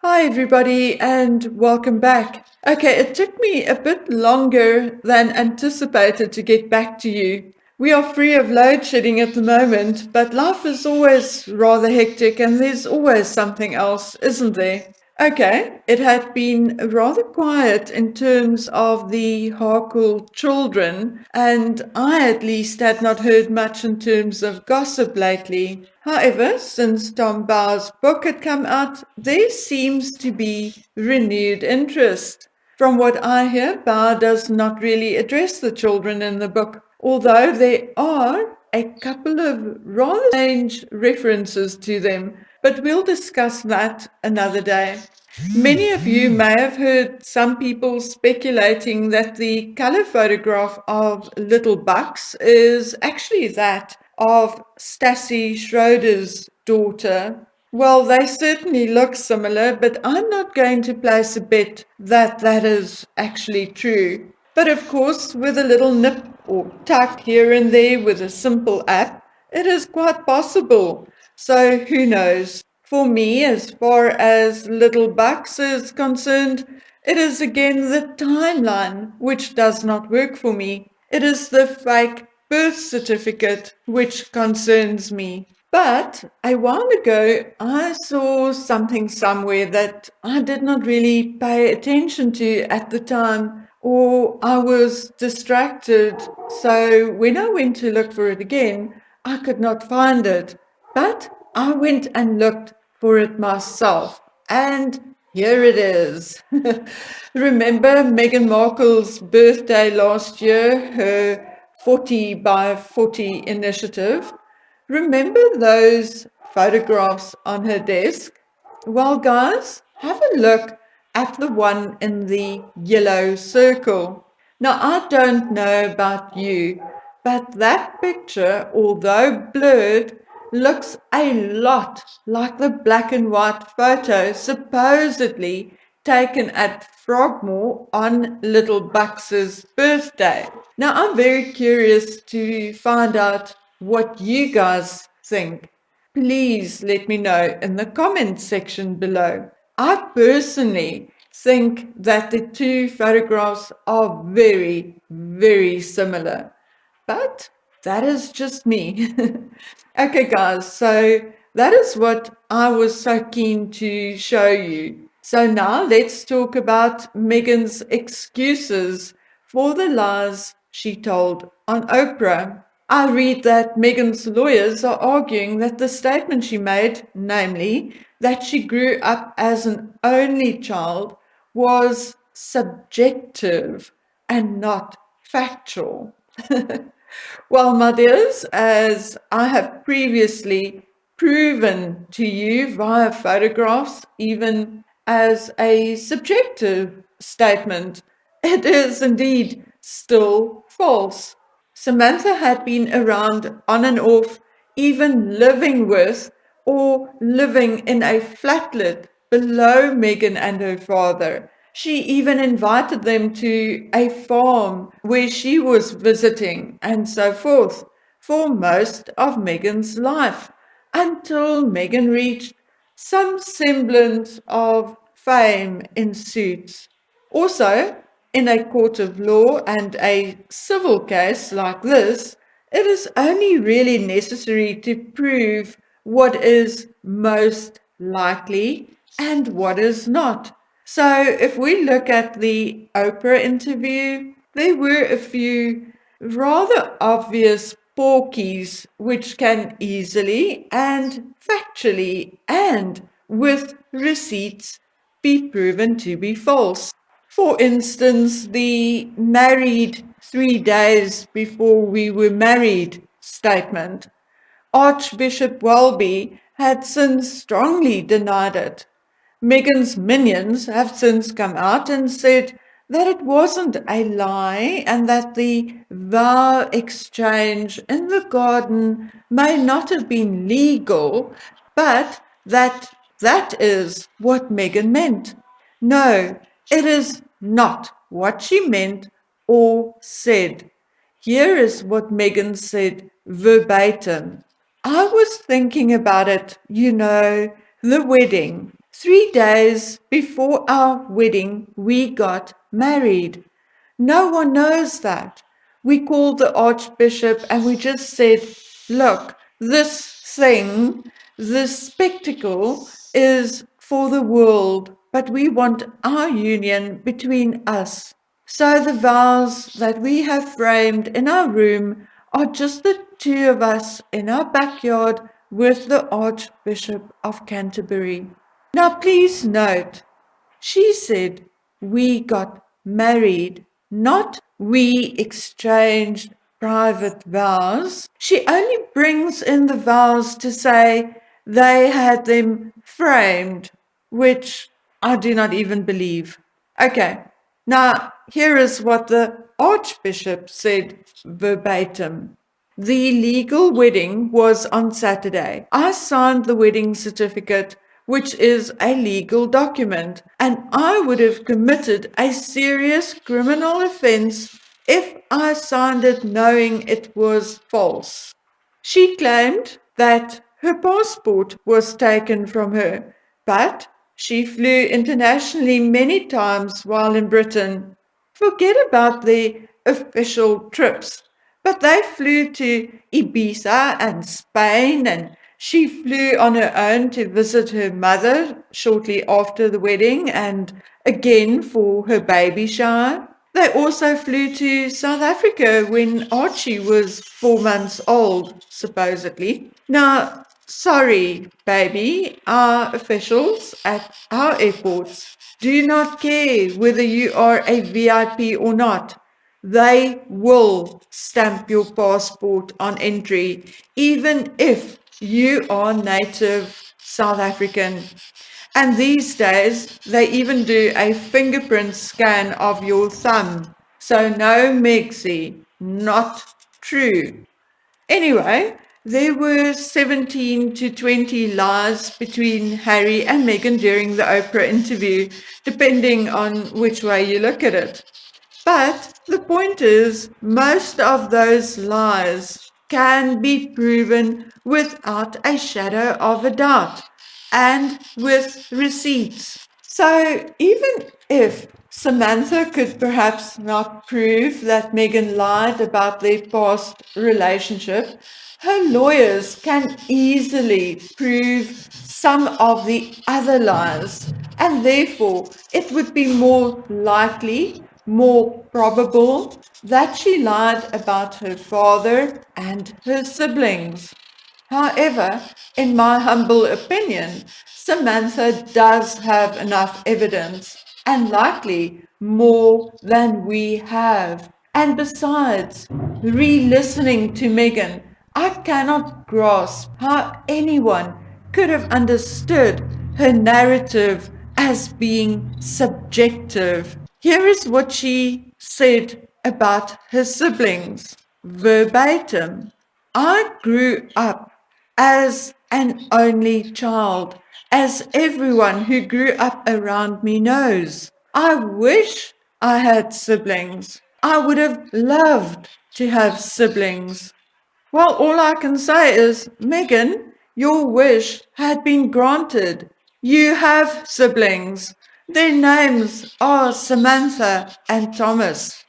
Hi, everybody, and welcome back. Okay, it took me a bit longer than anticipated to get back to you. We are free of load shedding at the moment, but life is always rather hectic and there's always something else, isn't there? Okay, it had been rather quiet in terms of the Harkle children, and I at least had not heard much in terms of gossip lately. However, since Tom Bauer's book had come out, there seems to be renewed interest. From what I hear, Bauer does not really address the children in the book, although there are a couple of rather strange references to them, but we'll discuss that another day. Many of you may have heard some people speculating that the color photograph of Little Bucks is actually that of Stassi Schroeder's daughter. Well, they certainly look similar, but I'm not going to place a bet that that is actually true. But of course, with a little nip or tuck here and there with a simple app, it is quite possible. So who knows? For me, as far as Little Bucks is concerned, it is again the timeline which does not work for me. It is the fake birth certificate which concerns me. But a while ago, I saw something somewhere that I did not really pay attention to at the time, or I was distracted. So when I went to look for it again, I could not find it. But I went and looked for it myself, and here it is. Remember Meghan Markle's birthday last year, her 40 by 40 initiative? Remember those photographs on her desk? Well, guys, have a look at the one in the yellow circle. Now, I don't know about you, but that picture, although blurred, looks a lot like the black and white photo supposedly taken at Frogmore on Little Bucks's birthday. Now, I'm very curious to find out what you guys think. Please let me know in the comments section below. I personally think that the two photographs are very, very similar. But that is just me. Okay, guys, so that is what I was so keen to show you. So now let's talk about Meghan's excuses for the lies she told on Oprah. I read that Meghan's lawyers are arguing that the statement she made, namely that she grew up as an only child, was subjective and not factual. Well, my dears, as I have previously proven to you via photographs, even as a subjective statement, it is indeed still false. Samantha had been around on and off, even living with or living in a flatlet below Meghan and her father. She even invited them to a farm where she was visiting and so forth for most of Meghan's life until Meghan reached some semblance of fame in suits. Also, in a court of law and a civil case like this, it is only really necessary to prove what is most likely and what is not. So if we look at the Oprah interview, there were a few rather obvious porkies which can easily and factually and with receipts be proven to be false. For instance, the married 3 days before we were married statement. Archbishop Welby had since strongly denied it. Meghan's minions have since come out and said that it wasn't a lie and that the vow exchange in the garden may not have been legal, but that is what Meghan meant. No, it is not what she meant or said. Here is what Meghan said verbatim. I was thinking about it, the wedding. 3 days before our wedding, we got married. No one knows that. We called the Archbishop and we just said, look, this thing, this spectacle is for the world, but we want our union between us. So the vows that we have framed in our room are just the two of us in our backyard with the Archbishop of Canterbury. Now please note, she said we got married, not we exchanged private vows. She only brings in the vows to say they had them framed, which I do not even believe. Okay, now here is what the Archbishop said verbatim. The legal wedding was on Saturday. I signed the wedding certificate, which is a legal document, and I would have committed a serious criminal offense if I signed it knowing it was false. She claimed that her passport was taken from her, but she flew internationally many times while in Britain. Forget about the official trips, but they flew to Ibiza and Spain, and she flew on her own to visit her mother shortly after the wedding and again for her baby shower. They also flew to South Africa when Archie was 4 months old, supposedly. Now, sorry, baby, our officials at our airports do not care whether you are a VIP or not. They will stamp your passport on entry, even if you are native South African. And these days, they even do a fingerprint scan of your thumb. So no Megsy, not true. Anyway, there were 17 to 20 lies between Harry and Meghan during the Oprah interview, depending on which way you look at it. But the point is, most of those lies can be proven without a shadow of a doubt and with receipts. So even if Samantha could perhaps not prove that Meghan lied about their past relationship, her lawyers can easily prove some of the other lies, and therefore it would be more likely, more probable that she lied about her father and her siblings. However, in my humble opinion, Samantha does have enough evidence, and likely more than we have. And besides, re-listening to Meghan, I cannot grasp how anyone could have understood her narrative as being subjective. Here is what she said about her siblings, verbatim. I grew up as an only child, as everyone who grew up around me knows. I wish I had siblings. I would have loved to have siblings. Well, all I can say is, Meghan, your wish had been granted. You have siblings. Their names are Samantha and Thomas.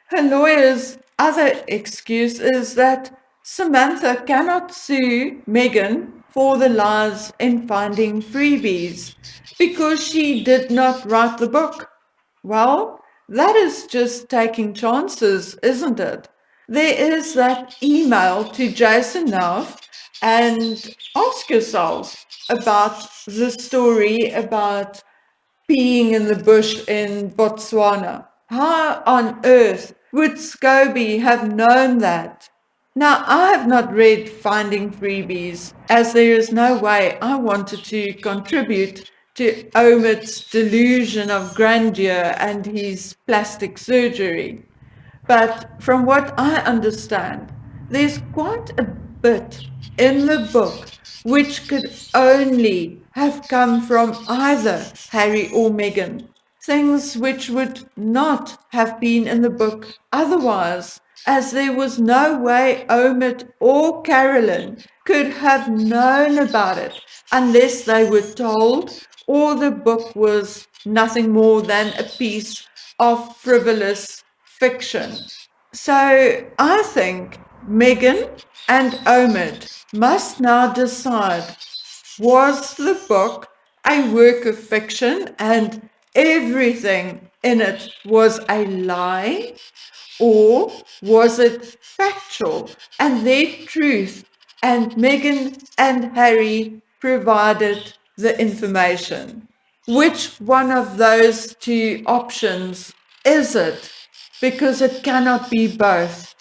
Her lawyer's other excuse is that Samantha cannot sue Meghan for the lies in Finding Freebies because she did not write the book. Well, that is just taking chances, isn't it? There is that email to Jason now, and ask yourselves about the story about being in the bush in Botswana. How on earth would Scobie have known that? Now, I have not read Finding Freebies, as there is no way I wanted to contribute to Omid's delusion of grandeur and his plastic surgery. But from what I understand, there's quite a bit in the book which could only have come from either Harry or Meghan, things which would not have been in the book otherwise. as there was no way Omid or Carolyn could have known about it unless they were told, or the book was nothing more than a piece of frivolous fiction. So I think Meghan and Omid must now decide, was the book a work of fiction and everything in it was a lie? Or was it factual and their truth, and Meghan and Harry provided the information? Which one of those two options is it? Because it cannot be both.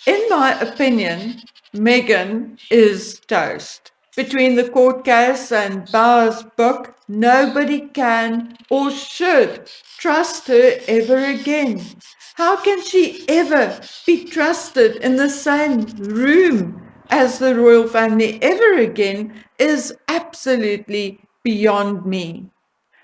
In my opinion, Meghan is toast. Between the court case and Bauer's book, nobody can or should trust her ever again. How can she ever be trusted in the same room as the royal family ever again is absolutely beyond me.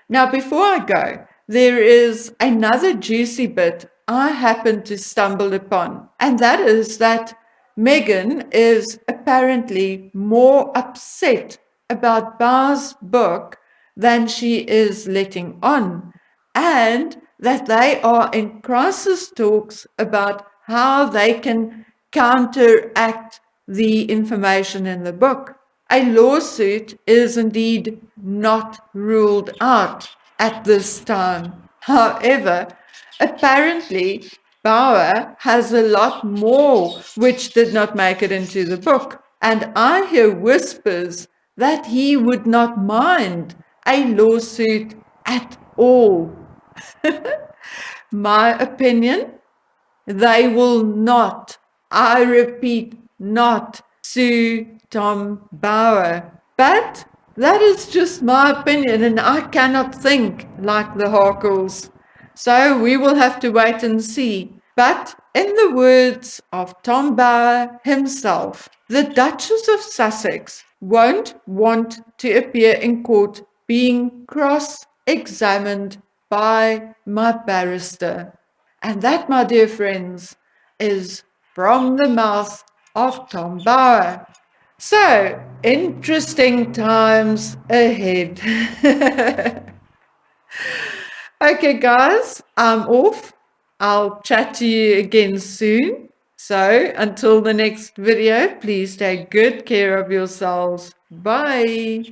Now, before I go, there is another juicy bit I happened to stumble upon, and that is that Meghan is apparently more upset about Bauer's book than she is letting on, and that they are in crisis talks about how they can counteract the information in the book. A lawsuit is indeed not ruled out at this time. However, apparently Bauer has a lot more which did not make it into the book, and I hear whispers that he would not mind a lawsuit at all. My opinion, they will not, I repeat, not sue Tom Bauer. But that is just my opinion, and I cannot think like the Harkles. So we will have to wait and see. But in the words of Tom Bauer himself, the Duchess of Sussex won't want to appear in court being cross-examined by my barrister. And that, my dear friends, is from the mouth of Tom Bauer. So, interesting times ahead. Okay, guys, I'm off. I'll chat to you again soon. So, until the next video, please take good care of yourselves. Bye.